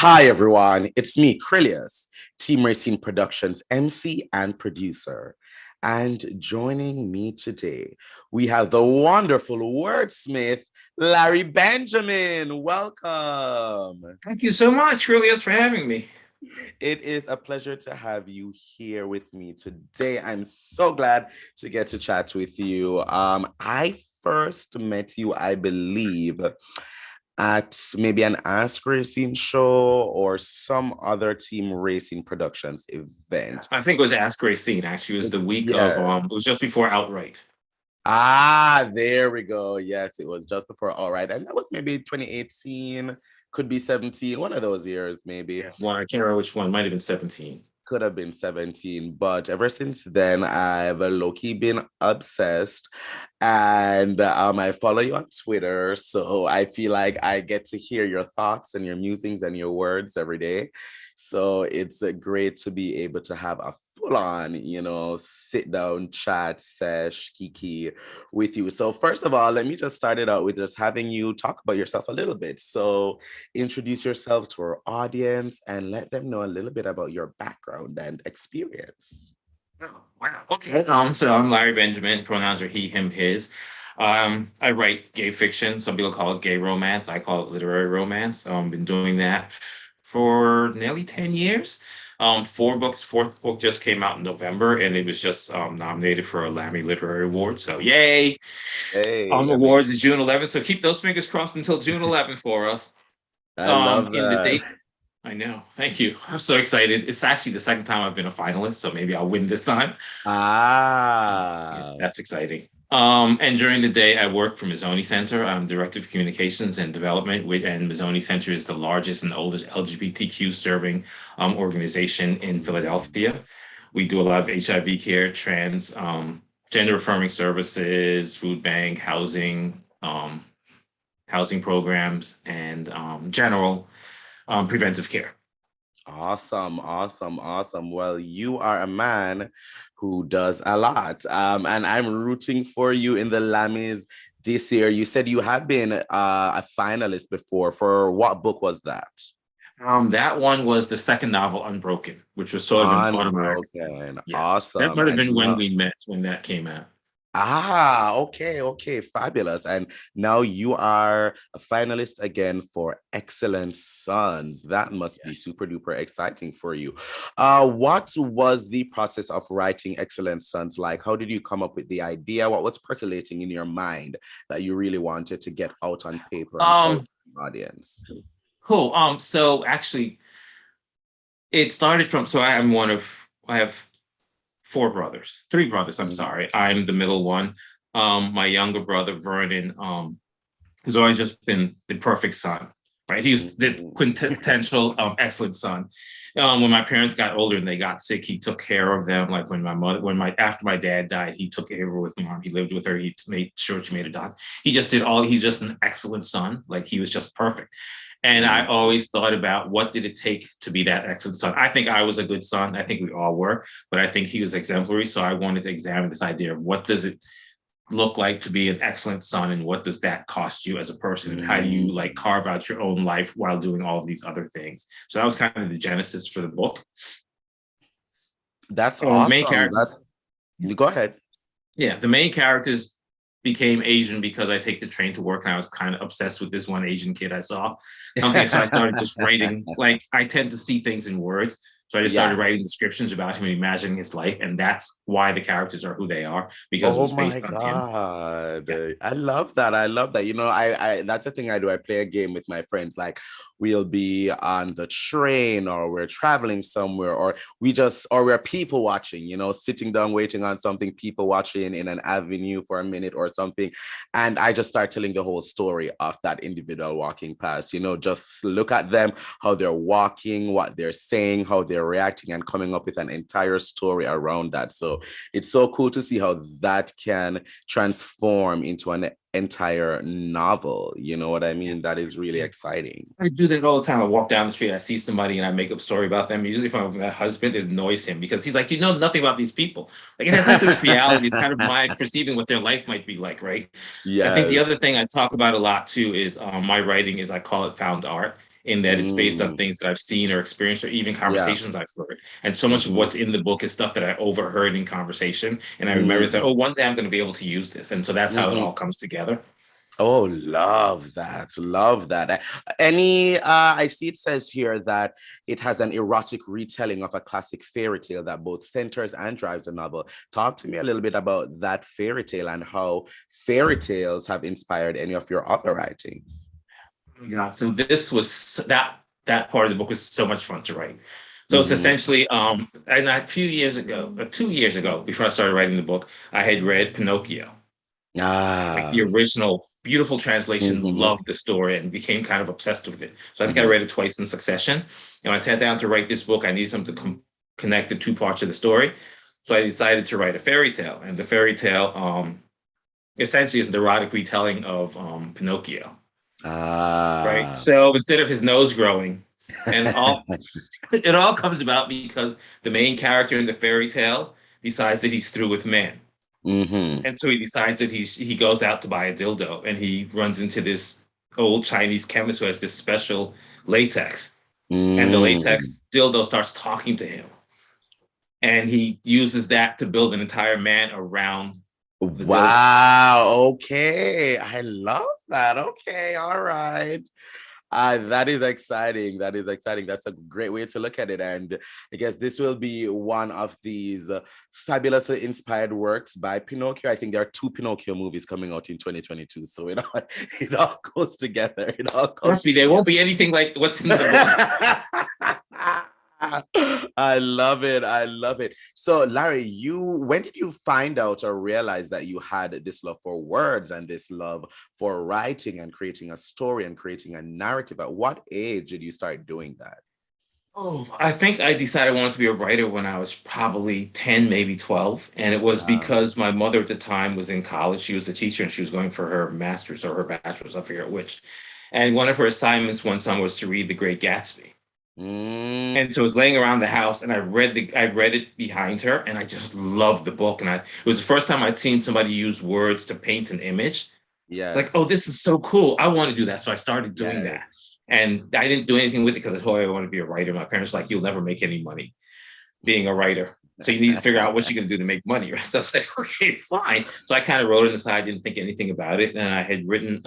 Hi, everyone. It's me, Krylios, Team Racing Productions MC and producer. And joining me today, we have the wonderful wordsmith, Larry Benjamin. Welcome. Thank you so much, Krylios, for having me. It is a pleasure to have you here with me today. I'm so glad to get to chat with you. I first met you, I believe, at maybe an Ask Racing show or some other Team Racing Productions event. I think it was Ask Racine. Actually, it was the week of Yes. it was just before Outright. Ah, there we go. Yes, it was just before All Right. And that was maybe 2018, could be 17, one of those years, maybe. Yeah, one I can't remember which one. Might have been 17. Could have been 17, but ever since then, I've low-key been obsessed. And I follow you on Twitter, so I feel like I get to hear your thoughts and your musings and your words every day. So it's great to be able to have a full-on, sit down, chat, sesh, kiki with you. So first of all, let me just start it out with just having you talk about yourself a little bit. So introduce yourself to our audience and let them know a little bit about your background and experience. Oh, wow. Okay. So I'm Larry Benjamin. Pronouns are he, him, his. I write gay fiction. Some people call it gay romance. I call it literary romance. I've been doing that for nearly 10 years. Four books. Fourth book just came out in November, and it was just nominated for a Lammy Literary Award. So yay! Hey, Awards is June 11th. So keep those fingers crossed until June 11th for us. I love In the that. date. I know. Thank you. I'm so excited. It's actually the second time I've been a finalist, so maybe I'll win this time. Yeah, Ah, that's exciting. And during the day, I work for Mazzoni Center. I'm Director of Communications and Development, and Mazzoni Center is the largest and oldest LGBTQ serving organization in Philadelphia. We do a lot of HIV care, trans, gender affirming services, food bank, housing programs, and general preventive care. awesome, awesome, awesome. Well, you are a man who does a lot. And I'm rooting for you in the Lammys this year. You said you have been a finalist before. For what book was that? That one was the second novel, Unbroken, which was sort of an automatic. Unbroken. Yes, that Awesome. might have And been when now, we met when that came out. okay, okay, fabulous. And now you are a finalist again for Excellent Sons. That must be Yes. super duper exciting for you. What was the process of writing Excellent Sons like? How did you come up with the idea? What was percolating in your mind that you really wanted to get out on paper and out Um. to the audience? Cool. So actually, it started from. So I am one of. I have four brothers, three brothers. I'm Mhm. sorry. I'm the middle one. My younger brother Vernon. Has always just been the perfect son, right? He was the Mhm. quintessential excellent son. When my parents got older and they got sick, he took care of them. Like after my dad died, he took care of her with my mom. He lived with her. He made sure she made a doc. He just did all. He's just an excellent son. Like he was just perfect. And I Mhm. always thought about what did it take to be that excellent son. I think I was a good son. I think we all were, but I think he was exemplary. So I wanted to examine this idea of what does it look like to be an excellent son, and what does that cost you as a person, and how do you like Mhm. carve out your own life while doing all of these other things. So that was kind of the genesis for the book. That's And the main awesome. characters, Go ahead. yeah, the main characters became Asian because I take the train to work and I was kind of obsessed with this one Asian kid I saw. Something so I started just writing. Like I tend to see things in words. So I just Yeah. started writing descriptions about him and imagining his life. And that's why the characters are who they are, because it Oh was my based on him. God. Yeah. I love that. I love that. I that's the thing I do. I play a game with my friends. Like we'll be on the train or we're traveling somewhere or we're people watching, sitting down waiting on something, people watching in an avenue for a minute or something. And I just start telling the whole story of that individual walking past, just look at them, how they're walking, what they're saying, how they're reacting, and coming up with an entire story around that. So it's so cool to see how that can transform into an entire novel. You know what I Yeah. mean? That is really Yeah. exciting. I do that all the time. I walk down the street, I see somebody, and I make up a story about them. Usually, if I'm with my husband, it annoys him because he's like, you know nothing about these people. Like, it has nothing to do with reality. It's kind of my perceiving what their life might be like, right? I think the Yes. other thing I talk about a lot too is my writing is I call it found art. in that it's based on Mm. things that I've seen or experienced or even Yeah. conversations I've heard. And so much of Mm-hmm. what's in the book is stuff that I overheard in conversation. And I remember that, Mm. oh, one day I'm going to be able to use this. And so that's how it Mm-hmm. all comes together. Oh, love that. Love that. I see it says here that it has an erotic retelling of a classic fairy tale that both centers and drives the novel. Talk to me a little bit about that fairy tale and how fairy tales have inspired any of your other writings. Yeah. So this was that part of the book was so much fun to write. So it's Mm-hmm. essentially and a few years ago, 2 years ago, before I started writing the book, I had read Pinocchio, like the Ah. original, beautiful translation, Mm-hmm. loved the story and became kind of obsessed with it. So I think I Mm-hmm. read it twice in succession. And when I sat down to write this book, I needed something to connect the two parts of the story. So I decided to write a fairy tale. And the fairy tale essentially is an erotic retelling of Pinocchio. Right. Ah. So instead of his nose growing, and all it all comes about because the main character in the fairy tale decides that he's through with men. Mm-hmm. And so he decides that he goes out to buy a dildo and he runs into this old Chinese chemist who has this special latex. And the Mm. latex dildo starts talking to him. And he uses that to build an entire man around the dildo. Wow. Okay. I love that. Okay. All right. That is exciting. That is exciting. That's a great way to look at it. And I guess this will be one of these fabulously inspired works by Pinocchio. I think there are two Pinocchio movies coming out in 2022. So it all goes together. It all Trust comes me, there together. won't be anything like what's in the book. I love it. I love it. So, Larry, when did you find out or realize that you had this love for words and this love for writing and creating a story and creating a narrative? At what age did you start doing that? Oh, I think I decided I wanted to be a writer when I was probably 10, maybe 12. And it was Wow. because my mother at the time was in college. She was a teacher and she was going for her master's or her bachelor's, I forget which. And one of her assignments one summer was to read The Great Gatsby. Mm, And so I was laying around the house and I read it behind her and I just loved the book. And it was the first time I'd seen somebody use words to paint an image. It's like, oh, yes. this is so cool. I want to do that. So I started doing that. Yes. And I didn't do anything with it because I told her I want to be a writer. My parents were like, you'll never make any money being a writer. So you need to figure out what you're going to do to make money. Right? So I was like, okay, fine. So I kind of wrote it aside, didn't think anything about it. And I had written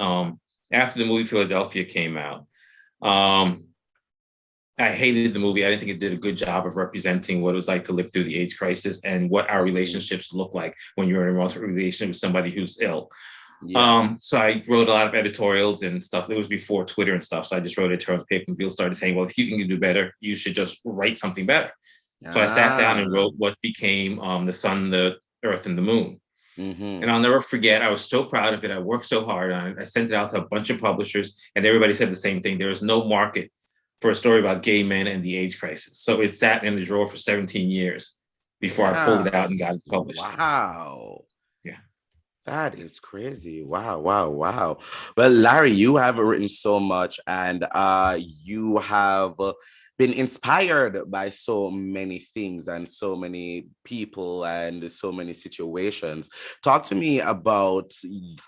after the movie Philadelphia came out. I hated the movie. I didn't think it did a good job of representing what it was like to live through the AIDS crisis and what our Mhm. relationships look like when you're in a relationship with somebody who's ill. Yeah. So I wrote a lot of editorials and stuff. It was before Twitter and stuff. So I just wrote editorials on paper and people started saying, well, if you can do better, you should just write something better. So I sat down and Ah. wrote what became The Sun, the Earth, and the Moon. And Mm-hmm. I'll never forget, I was so proud of it. I worked so hard on it. I sent it out to a bunch of publishers, and everybody said the same thing. There was no market for a story about gay men and the AIDS crisis. So it sat in the drawer for 17 years before I pulled Yeah. it out and got it published. Wow. Yeah. That is crazy. Wow, wow, wow. Well, Larry, you have written so much and you have been inspired by so many things and so many people and so many situations. Talk to me about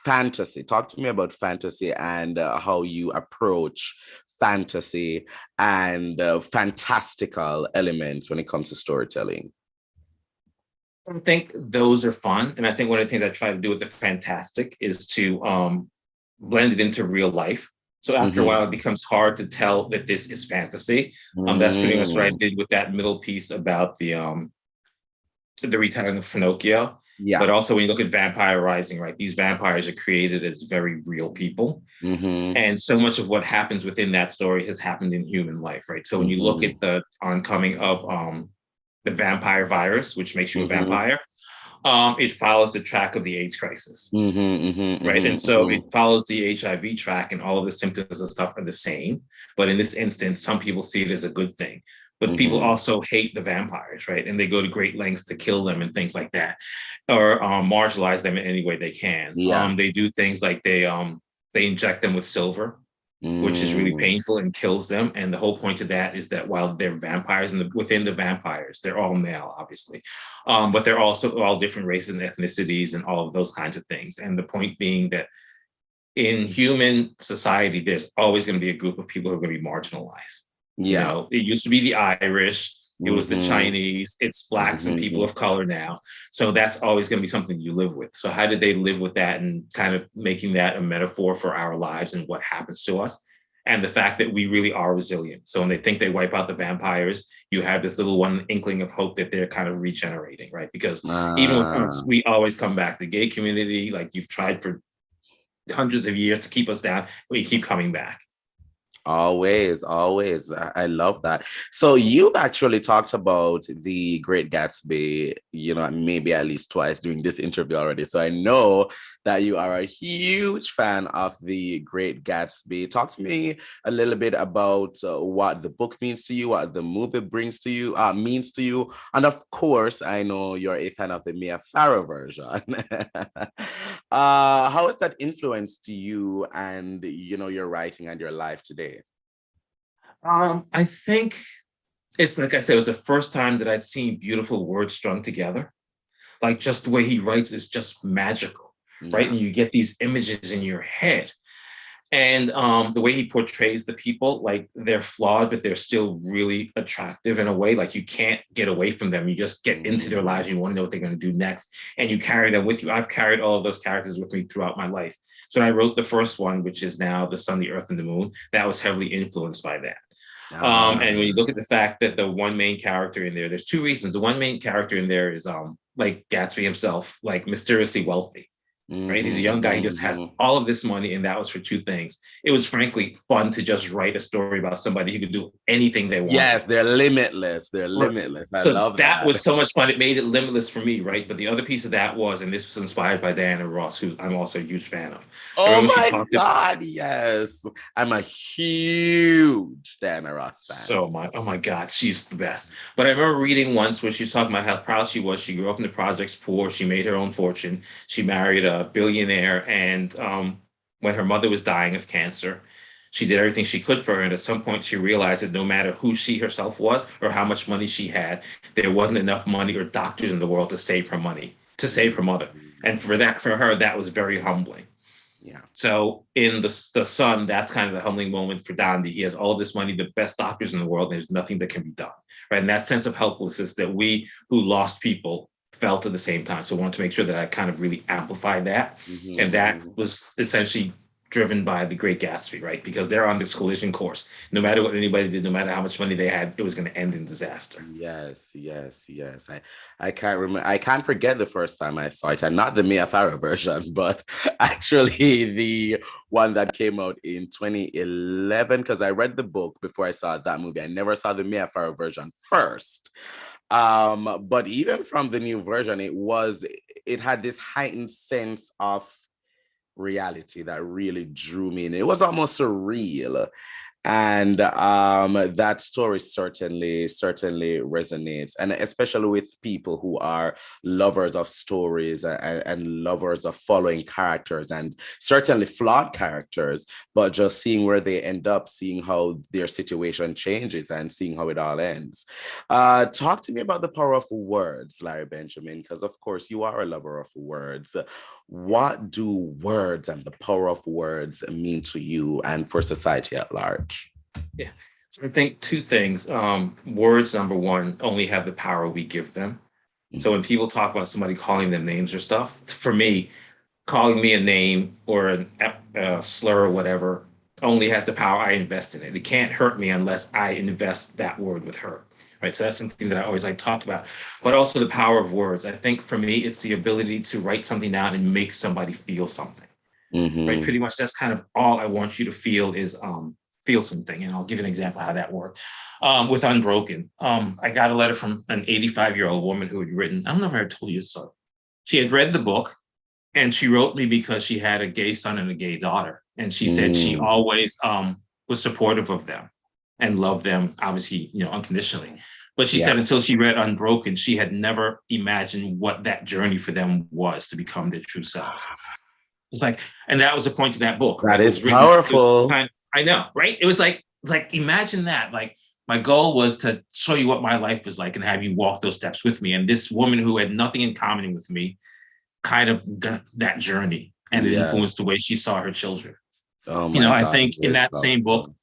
fantasy. Talk to me about fantasy and how you approach fantasy and fantastical elements when it comes to storytelling. I think those are fun. And I think one of the things I try to do with the fantastic is to blend it into real life. So after a Mm-hmm. while, it becomes hard to tell that this is fantasy. That's pretty much what I Mm. did with that middle piece about the retelling of Pinocchio. But Yeah. also when you look at Vampire Rising, right? These vampires are created as very real people. Mm-hmm. And so much of what happens within that story has happened in human life, right? So when you look Mm-hmm. at the oncoming of the vampire virus, which makes you a Mm-hmm. vampire, it follows the track of the AIDS crisis, Mm-hmm. Mm-hmm. right? And Mm-hmm. so Mm-hmm. it follows the HIV track, and all of the symptoms and stuff are the same. But in this instance, some people see it as a good thing. But people Mm-hmm. also hate the vampires, right? And they go to great lengths to kill them and things like that, or marginalize them in any way they can. Yeah. They do things like they inject them with silver, which is really Mm. painful and kills them. And the whole point of that is that while they're vampires and within the vampires, they're all male, obviously, but they're also all different races and ethnicities and all of those kinds of things. And the point being that in human society, there's always going to be a group of people who are going to be marginalized. You Yeah. know, it used to be the Irish, it was the Mm-hmm. Chinese, it's Blacks and people Mm-hmm. of color now. So that's always going to be something you live with. So how did they live with that and kind of making that a metaphor for our lives and what happens to us? And the fact that we really are resilient. So when they think they wipe out the vampires, you have this little one inkling of hope that they're kind of regenerating, right? Because even with us, Ah. we always come back. The gay community, like you've tried for hundreds of years to keep us down, we keep coming back. Always, always. I love that. So you've actually talked about the Great Gatsby, maybe at least twice during this interview already. So I know that you are a huge fan of the Great Gatsby. Talk to me a little bit about what the book means to you, what the movie brings to you, means to you, and of course, I know you're a fan of the Mia Farrow version. How has that influenced you and your writing and your life today? I think it's like I said, it was the first time that I'd seen beautiful words strung together. Like just the way he writes is just magical, right? Yeah. And you get these images in your head. And the way he portrays the people, like they're flawed, but they're still really attractive in a way. Like you can't get away from them. You just get into their lives. You want to know what they're going to do next, and you carry them with you. I've carried all of those characters with me throughout my life. So when I wrote the first one, which is now The Sun, the Earth, and the Moon, that was heavily influenced by that. And when you look at the fact that the one main character in there, there's two reasons. The one main character in there is like Gatsby himself, like mysteriously wealthy, right? He's a young guy. He just has all of this money, and that was for two things. It was frankly fun to just write a story about somebody who could do anything they wanted. Yes, they're limitless. They're limitless. I So love that that. was so much fun. It made it limitless for me, right? But the other piece of that was, and this was inspired by Diana Ross, who I'm also a huge fan of. I Oh remember she my talked about God, yes. I'm a huge Diana Ross fan. oh my God, she's the best. But I remember reading once where she was talking about how proud she was. She grew up in the projects poor. She made her own fortune. She married a billionaire. And when her mother was dying of cancer, she did everything she could for her. And at some point, she realized that no matter who she herself was or how much money she had, there wasn't enough money or doctors in the world to save her money, to save her mother. And for her, that was very humbling. Yeah. So in the Sun, that's kind of the humbling moment for Dandy. He has all this money, the best doctors in the world, and there's nothing that can be done, right? And that sense of helplessness that we who lost people felt at the same time. So I wanted to make sure that I kind of really amplified that. And that was essentially driven by the Great Gatsby, right? Because they're on this collision course. No matter what anybody did, no matter how much money they had, it was going to end in disaster. Yes, yes, yes. I can't remember. I can't forget the first time I saw it, and not the Mia Farrow version, but actually the one that came out in 2011. Because I read the book before I saw that movie. I never saw the Mia Farrow version first. But even from the new version, it had this heightened sense of reality that really drew me in. It was almost surreal. And that story certainly resonates, and especially with people who are lovers of stories and lovers of following characters, and certainly flawed characters, but just seeing where they end up, seeing how their situation changes, and seeing how it all ends. Talk to me about the power of words, Larry Benjamin, because of course you are a lover of words. What do words and the power of words mean to you and for society at large? Yeah. So I think two things. Words, number one, only have the power we give them. So when people talk about somebody calling them names or stuff, for me, calling me a name or a slur or whatever only has the power I invest in it. It can't hurt me unless I invest that word with her. Right. So that's something that I always like talked about. But also the power of words. I think for me, it's the ability to write something down and make somebody feel something. Right. Pretty much that's kind of all I want you to feel is feel something. And I'll give you an example of how that worked. With Unbroken, I got a letter from an 85-year-old woman who had written, I don't know if I ever told you this. So she had read the book and she wrote me because she had a gay son and a gay daughter. And she said she always was supportive of them and loved them, obviously, unconditionally. But she said until she read Unbroken, she had never imagined what that journey for them was to become their true selves. It's like, and that was the point of that book. That right? is powerful. I know, right? It was like imagine that. Like my goal was to show you what my life was like and have you walk those steps with me. And this woman who had nothing in common with me kind of got that journey and it Yeah. influenced the way she saw her children. Oh my I God. think in Very that same book,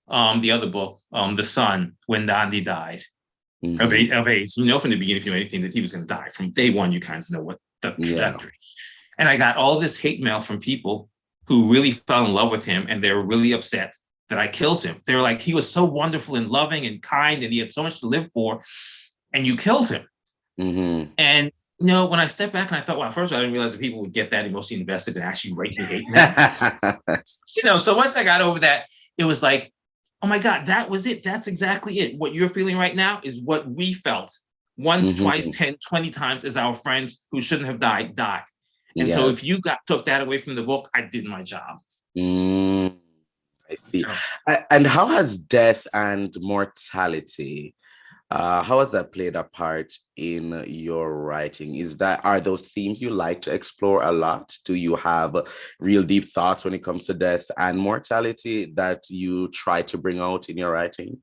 powerful. the other book, The Son, when Gandhi died Mm-hmm. of AIDS, from the beginning, if you know anything, that he was going to die. From day one, you kind of know what the Yeah. trajectory. And I got all this hate mail from people who really fell in love with him, and they were really upset that I killed him. They were like, he was so wonderful and loving and kind, and he had so much to live for, and you killed him. Mm-hmm. And when I stepped back and I thought, well, first of all, I didn't realize that people would get that emotionally invested and actually write me hate mail. So once I got over that, it was like, oh my God, that was it. That's exactly it. What you're feeling right now is what we felt once, twice, 10, 20 times as our friends who shouldn't have died. And so Yes. if you took that away from the book, I did my job. Mm, I see. So, And how has death and mortality, how has that played a part in your writing? Are those themes you like to explore a lot? Do you have real deep thoughts when it comes to death and mortality that you try to bring out in your writing?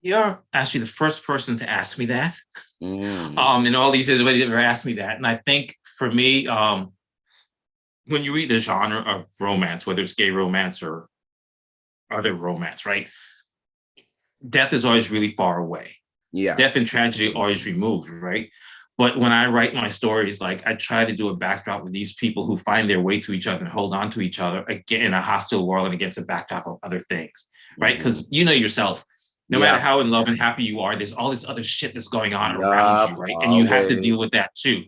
you're actually the first person to ask me that. Mm, In all these years, nobody's ever asked me that. And I think for me, when you read the genre of romance, whether it's gay romance or other romance, right? Death is always really far away. yeah. Death and tragedy are always removed, right? But when I write my stories, like I try to do a backdrop with these people who find their way to each other and hold on to each other again in a hostile world and against a backdrop of other things, right? Because you know yourself, no matter Yeah. how in love and happy you are, there's all this other shit that's going on around Yeah. you, right? And you have to Always. deal with that too.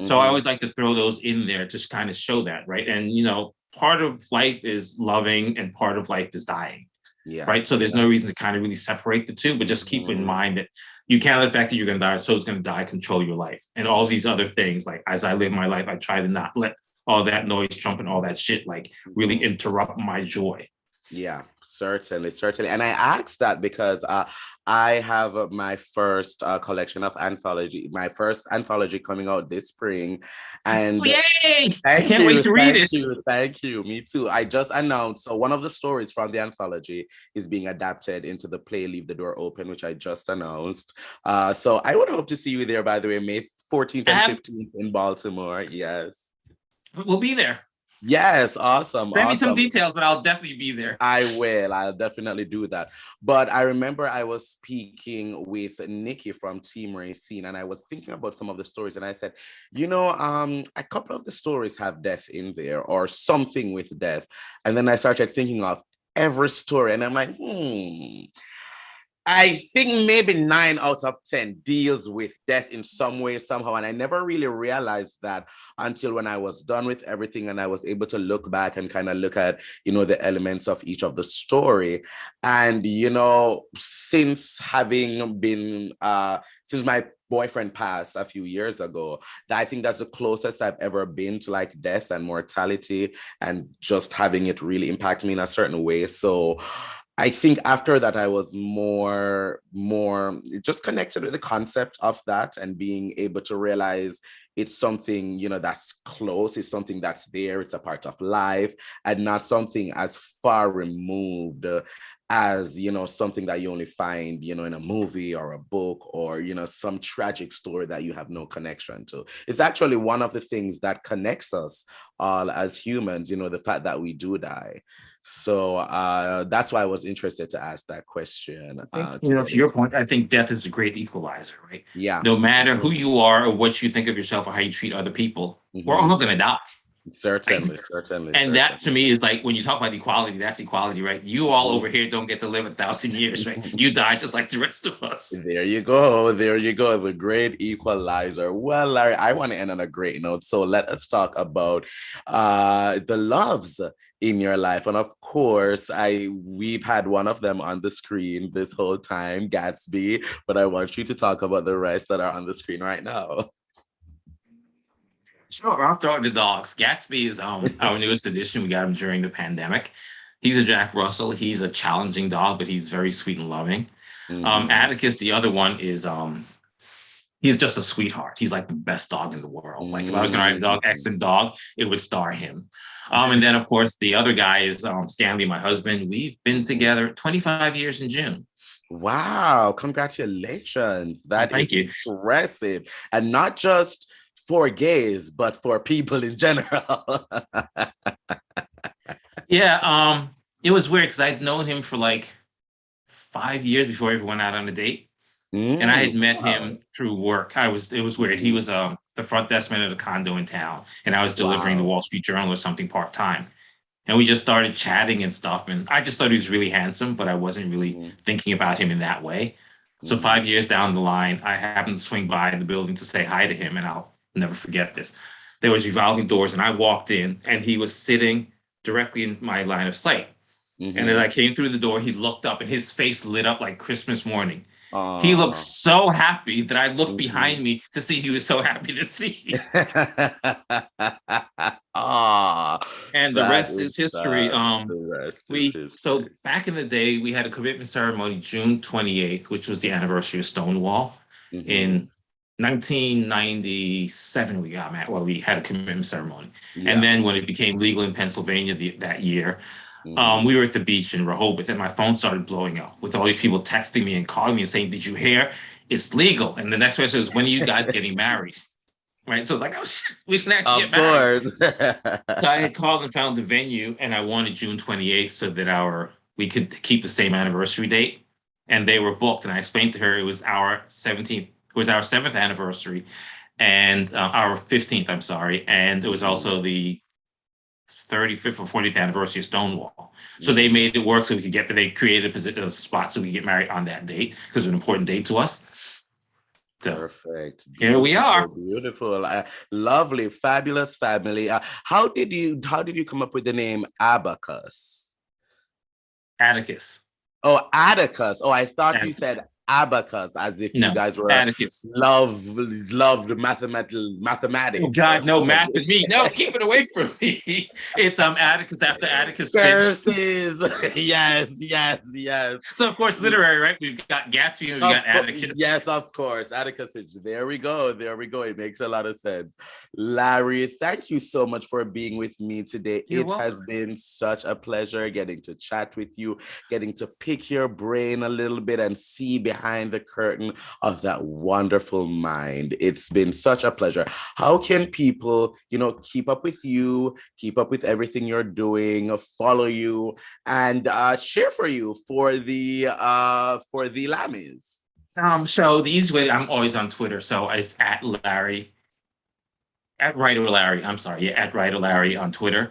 So I always like to throw those in there to kind of show that, right? And part of life is loving and part of life is dying. Yeah. Right. So there's no reason to kind of really separate the two, but just keep in mind that you can't let the fact that you're going to die, so it's going to die, control your life. And all these other things, like as I live my life, I try to not let all that noise, Trump and all that shit, like really interrupt my joy. Yeah, certainly, certainly. And I asked that because I have my first collection of my first anthology coming out this spring. And Oh, yay! I thank can't wait you, to read thank it. you, thank you. Me too. I just announced. So one of the stories from the anthology is being adapted into the play Leave the Door Open, which I just announced. So I would hope to see you there, by the way, May 14th and 15th in Baltimore. Yes. We'll be there. Yes, awesome, Send me some awesome. details, but I'll definitely be there. I will. I'll definitely do that. But I remember I was speaking with Nikki from Team Racine, and I was thinking about some of the stories, and I said, a couple of the stories have death in there or something with death. And then I started thinking of every story, and I'm like, I think maybe 9 out of 10 deals with death in some way, somehow. And I never really realized that until when I was done with everything and I was able to look back and kind of look at, the elements of each of the story. And, since having been, since my boyfriend passed a few years ago, I think that's the closest I've ever been to like death and mortality and just having it really impact me in a certain way. So I think after that, I was more just connected with the concept of that and being able to realize it's something, that's close. It's something that's there. It's a part of life and not something as far removed as, something that you only find, in a movie or a book or, some tragic story that you have no connection to. It's actually one of the things that connects us all as humans, the fact that we do die. So that's why I was interested to ask that question. I think, to your point, I think death is a great equalizer, right? Yeah. No matter who you are or what you think of yourself or how you treat other people, we're all going to die. Certainly, right? certainly. And certainly. that to me is like when you talk about equality, that's equality, right? You all over here don't get to live 1,000 years, right? You die just like the rest of us. There you go. There you go. The great equalizer. Well, Larry, I want to end on a great note. So let us talk about the loves in your life. And of course, we've had one of them on the screen this whole time, Gatsby, but I want you to talk about the rest that are on the screen right now. Sure, I'll start with the dogs. Gatsby is our newest addition. We got him during the pandemic. He's a Jack Russell. He's a challenging dog, but he's very sweet and loving. Atticus, the other one, is he's just a sweetheart. He's like the best dog in the world. Like if I was going to write a dog, excellent dog, it would star him. And then of course the other guy is Stanley, my husband. We've been together 25 years in June. Wow, congratulations. That Thank is you. impressive. And not just for gays, but for people in general. Yeah, it was weird because I'd known him for like 5 years before I ever went out on a date. And I had met Wow. him through work. It was weird. He Mhm. was the front desk man at a condo in town, and I was delivering the Wow. Wall Street Journal or something part-time. And we just started chatting and stuff. And I just thought he was really handsome, but I wasn't really Mhm. thinking about him in that way. So Mhm. 5 years down the line, I happened to swing by the building to say hi to him, and I'll never forget this. There was revolving doors, and I walked in, and he was sitting directly in my line of sight. And as Mhm. I came through the door, he looked up, and his face lit up like Christmas morning. He looked Aw. so happy that I looked Mhm. behind me to see he was so happy to see. Ah, And the that rest is is history. sad. The rest is We so history. back in the day, we had a commitment ceremony June 28th, which was the anniversary of Stonewall. Mhm. In 1997, we got married. Well, we had a commitment ceremony, and Yeah. then when it became legal in Pennsylvania that year, Mhm. we were at the beach in Rehoboth, and my phone started blowing up with all these people texting me and calling me and saying, "Did you hear? It's legal." And the next question was, "When are you guys getting married?" Right? So it's like, oh, shit, we can actually get Of married. course. So I had called and found the venue, and I wanted June 28th so that our we could keep the same anniversary date. And they were booked, and I explained to her it was our 17th, it was our seventh anniversary, and our 15th, I'm sorry, and it was Mhm. also the 35th or 40th anniversary of Stonewall. So they Mhm. made it work so we could get, they created a spot so we could get married on that date because it was an important date to us. So Perfect. here we are. Beautiful, beautiful. Lovely, fabulous family. How did you come up with the name Abacus? Atticus. Oh, Atticus. Oh, I thought you Atticus. said abacus, as if you No, guys were Atticus. loved Oh mathematics or God, no something. math is me. No, keep it away from me. It's Atticus after Atticus Finch. Curses. Yes, yes, yes. So of course, literary, right? We've got Gatsby and we got Atticus. Yes, of course. Atticus Finch. There we go. There we go. It makes a lot of sense. Larry, thank you so much for being with me today. You're It has welcome. been such a pleasure getting to chat with you, getting to pick your brain a little bit and see behind the curtain of that wonderful mind. It's been such a pleasure. How can people, keep up with you, keep up with everything you're doing, follow you, and cheer for you for the Lammies? So the easy way, I'm always on Twitter, so it's at Larry. At Writer Larry, I'm sorry, yeah, at Writer Larry on Twitter.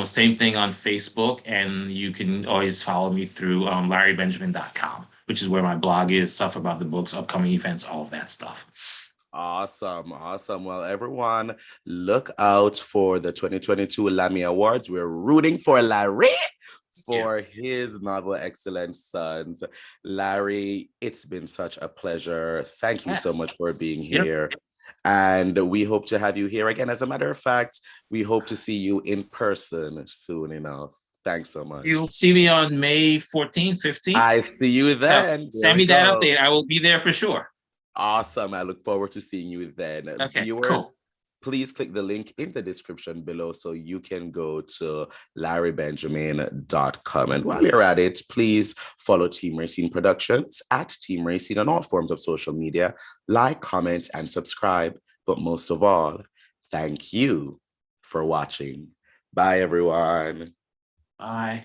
Same thing on Facebook, and you can always follow me through LarryBenjamin.com, which is where my blog is, stuff about the books, upcoming events, all of that stuff. Awesome, awesome. Well, everyone, look out for the 2022 Lammy Awards. We're rooting for Larry Yeah. for his novel Excellent Sons. Larry, it's been such a pleasure. Thank you so Yes. much for being Yep. here. And we hope to have you here again. As a matter of fact, we hope to see you in person soon enough. Thanks so You'll much. see me on May 14th, 15th. I see you So then. There send we me that go. update. I will be there for sure. Awesome. I look forward to seeing you then. Okay, Viewers, cool. please click the link in the description below so you can go to larrybenjamin.com. And while you're at it, please follow Team Racine Productions at Team Racine on all forms of social media. Like, comment, and subscribe. But most of all, thank you for watching. Bye, everyone. Bye.